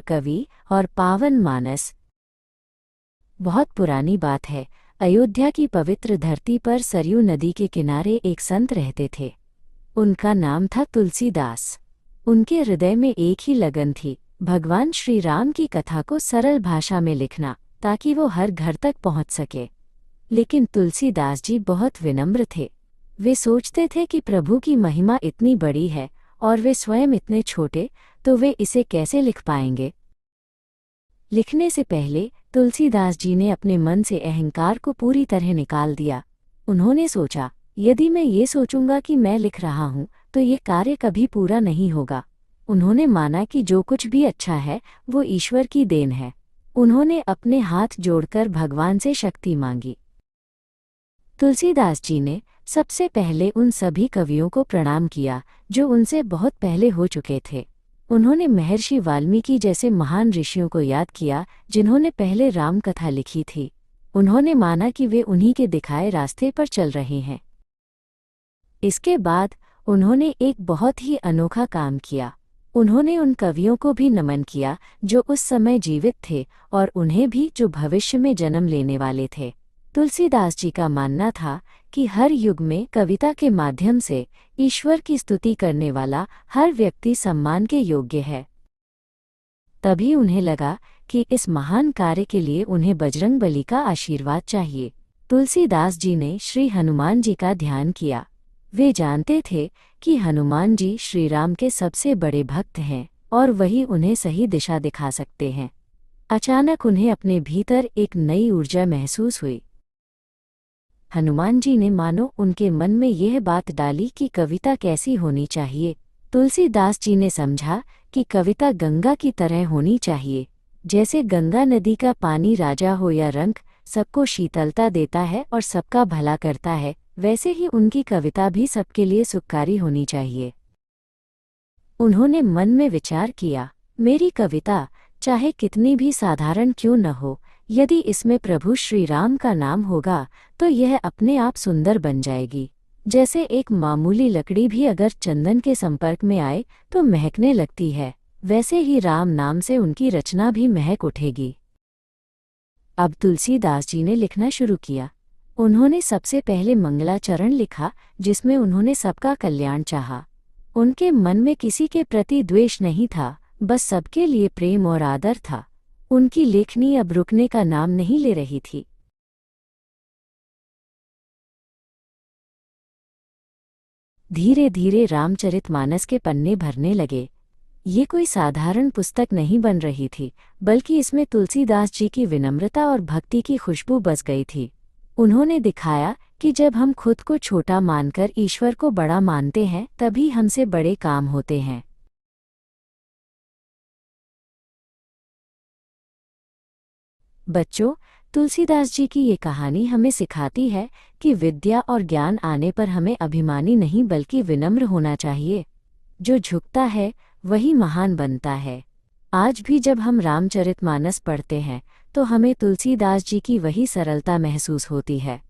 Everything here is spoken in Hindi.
कवि और पावन मानस। बहुत पुरानी बात है। अयोध्या की पवित्र धरती पर सरयू नदी के किनारे एक संत रहते थे। उनका नाम था तुलसीदास। उनके हृदय में एक ही लगन थी, भगवान श्री राम की कथा को सरल भाषा में लिखना, ताकि वो हर घर तक पहुंच सके। लेकिन तुलसीदास जी बहुत विनम्र थे। वे सोचते थे कि प्रभु की महिमा इतनी बड़ी है और वे स्वयं इतने छोटे, तो वे इसे कैसे लिख पाएंगे। लिखने से पहले तुलसीदास जी ने अपने मन से अहंकार को पूरी तरह निकाल दिया। उन्होंने सोचा, यदि मैं ये सोचूंगा कि मैं लिख रहा हूँ तो ये कार्य कभी पूरा नहीं होगा। उन्होंने माना कि जो कुछ भी अच्छा है वो ईश्वर की देन है। उन्होंने अपने हाथ जोड़कर भगवान से शक्ति मांगी। तुलसीदास जी ने सबसे पहले उन सभी कवियों को प्रणाम किया जो उनसे बहुत पहले हो चुके थे। उन्होंने महर्षि वाल्मीकि जैसे महान ऋषियों को याद किया जिन्होंने पहले राम कथा लिखी थी। उन्होंने माना कि वे उन्हीं के दिखाए रास्ते पर चल रहे हैं। इसके बाद उन्होंने एक बहुत ही अनोखा काम किया। उन्होंने उन कवियों को भी नमन किया जो उस समय जीवित थे और उन्हें भी जो भविष्य में जन्म लेने वाले थे। तुलसीदास जी का मानना था कि हर युग में कविता के माध्यम से ईश्वर की स्तुति करने वाला हर व्यक्ति सम्मान के योग्य है। तभी उन्हें लगा कि इस महान कार्य के लिए उन्हें बजरंगबली का आशीर्वाद चाहिए। तुलसीदास जी ने श्री हनुमान जी का ध्यान किया। वे जानते थे कि हनुमान जी श्री राम के सबसे बड़े भक्त हैं और वही उन्हें सही दिशा दिखा सकते हैं। अचानक उन्हें अपने भीतर एक नई ऊर्जा महसूस हुई। हनुमान जी ने मानो उनके मन में यह बात डाली कि कविता कैसी होनी चाहिए। तुलसीदास जी ने समझा कि कविता गंगा की तरह होनी चाहिए। जैसे गंगा नदी का पानी राजा हो या रंक, सबको शीतलता देता है और सबका भला करता है, वैसे ही उनकी कविता भी सबके लिए सुखकारी होनी चाहिए। उन्होंने मन में विचार किया, मेरी कविता चाहे कितनी भी साधारण क्यों न हो, यदि इसमें प्रभु श्री राम का नाम होगा तो यह अपने आप सुंदर बन जाएगी। जैसे एक मामूली लकड़ी भी अगर चंदन के संपर्क में आए तो महकने लगती है, वैसे ही राम नाम से उनकी रचना भी महक उठेगी। अब तुलसीदास जी ने लिखना शुरू किया। उन्होंने सबसे पहले मंगलाचरण लिखा, जिसमें उन्होंने सबका कल्याण चाहा। उनके मन में किसी के प्रति द्वेष नहीं था, बस सबके लिए प्रेम और आदर था। उनकी लेखनी अब रुकने का नाम नहीं ले रही थी। धीरे धीरे रामचरितमानस के पन्ने भरने लगे। ये कोई साधारण पुस्तक नहीं बन रही थी, बल्कि इसमें तुलसीदास जी की विनम्रता और भक्ति की खुशबू बस गई थी। उन्होंने दिखाया कि जब हम खुद को छोटा मानकर ईश्वर को बड़ा मानते हैं, तभी हमसे बड़े काम होते हैं। बच्चों, तुलसीदास जी की ये कहानी हमें सिखाती है कि विद्या और ज्ञान आने पर हमें अभिमानी नहीं बल्कि विनम्र होना चाहिए। जो झुकता है वही महान बनता है। आज भी जब हम रामचरितमानस पढ़ते हैं तो हमें तुलसीदास जी की वही सरलता महसूस होती है।